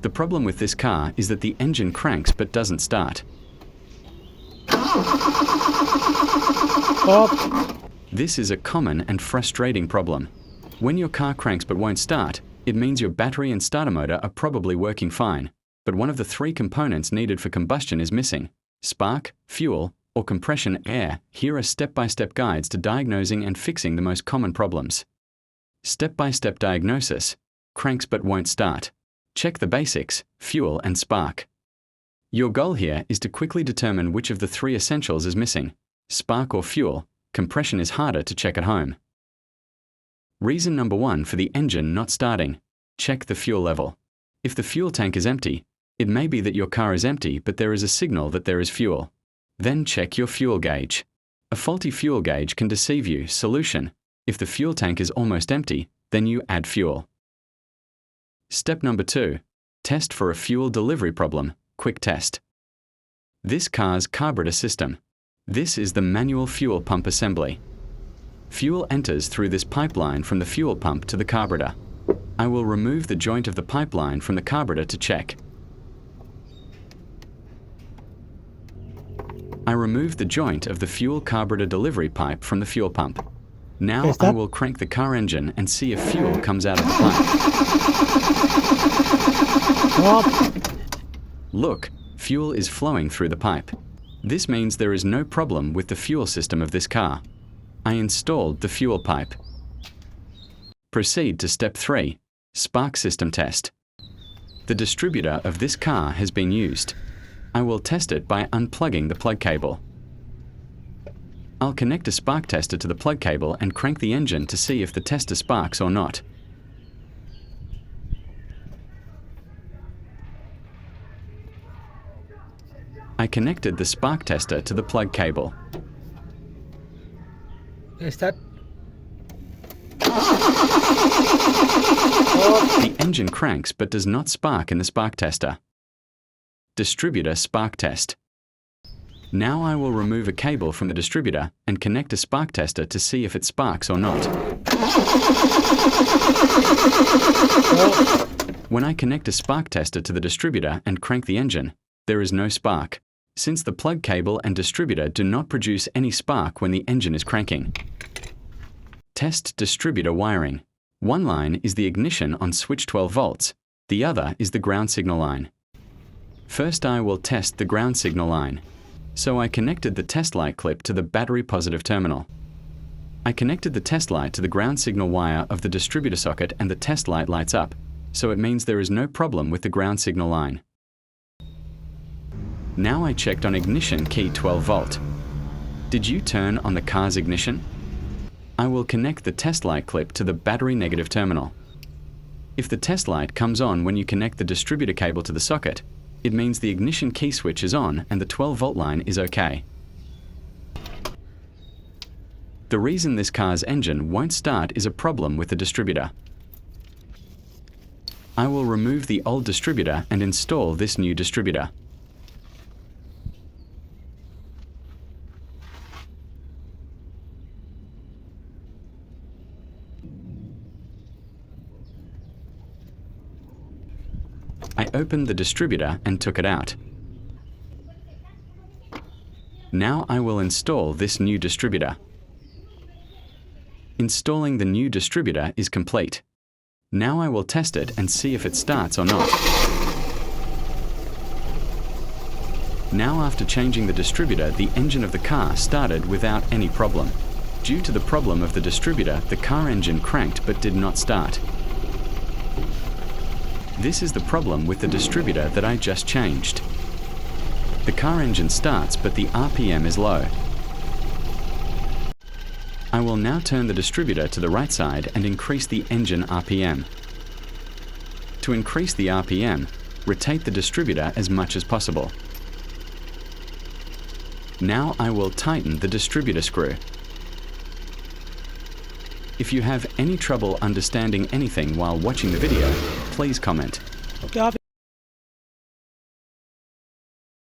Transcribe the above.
The problem with this car is that the engine cranks but doesn't start. This is a common and frustrating problem. When your car cranks but won't start, it means your battery and starter motor are probably working fine, but one of the three components needed for combustion is missing: spark, fuel, or compression air. Here are step-by-step guides to diagnosing and fixing the most common problems. Step-by-step diagnosis: cranks but won't start. Check the basics: fuel and spark. Your goal here is to quickly determine which of the three essentials is missing: spark or fuel. Compression is harder to check at home. Reason number 1 for the engine not starting: check the fuel level. If the fuel tank is empty, it may be that your car is empty but there is a signal that there is fuel. Then check your fuel gauge. A faulty fuel gauge can deceive you. Solution: if the fuel tank is almost empty, then you add fuel. Step number 2. Test for a fuel delivery problem. Quick test. This car's carburetor system. This is the manual fuel pump assembly. Fuel enters through this pipeline from the fuel pump to the carburetor. I will remove the joint of the pipeline from the carburetor to check. I removed the joint of the fuel carburetor delivery pipe from the fuel pump. Now I will crank the car engine and see if fuel comes out of the pipe. Look, fuel is flowing through the pipe. This means there is no problem with the fuel system of this car. I installed the fuel pipe. Proceed to step 3, spark system test. The distributor of this car has been used. I will test it by unplugging the plug cable. I'll connect a spark tester to the plug cable and crank the engine to see if the tester sparks or not. I connected the spark tester to the plug cable. Start. The engine cranks but does not spark in the spark tester. Distributor spark test. Now I will remove a cable from the distributor and connect a spark tester to see if it sparks or not. When I connect a spark tester to the distributor and crank the engine, there is no spark, since the plug cable and distributor do not produce any spark when the engine is cranking. Test distributor wiring. One line is the ignition on switch 12 volts, the other is the ground signal line. First I will test the ground signal line. So I connected the test light clip to the battery positive terminal. I connected the test light to the ground signal wire of the distributor socket and the test light lights up, so it means there is no problem with the ground signal line. Now I checked on ignition key 12 volt. Did you turn on the car's ignition? I will connect the test light clip to the battery negative terminal. If the test light comes on when you connect the distributor cable to the socket, it means the ignition key switch is on and the 12 volt line is okay. The reason this car's engine won't start is a problem with the distributor. I will remove the old distributor and install this new distributor. I opened the distributor and took it out. Now I will install this new distributor. Installing the new distributor is complete. Now I will test it and see if it starts or not. Now after changing the distributor, the engine of the car started without any problem. Due to the problem of the distributor, the car engine cranked but did not start. This is the problem with the distributor that I just changed. The car engine starts but the RPM is low. I will now turn the distributor to the right side and increase the engine RPM. To increase the RPM, rotate the distributor as much as possible. Now I will tighten the distributor screw. If you have any trouble understanding anything while watching the video, please comment.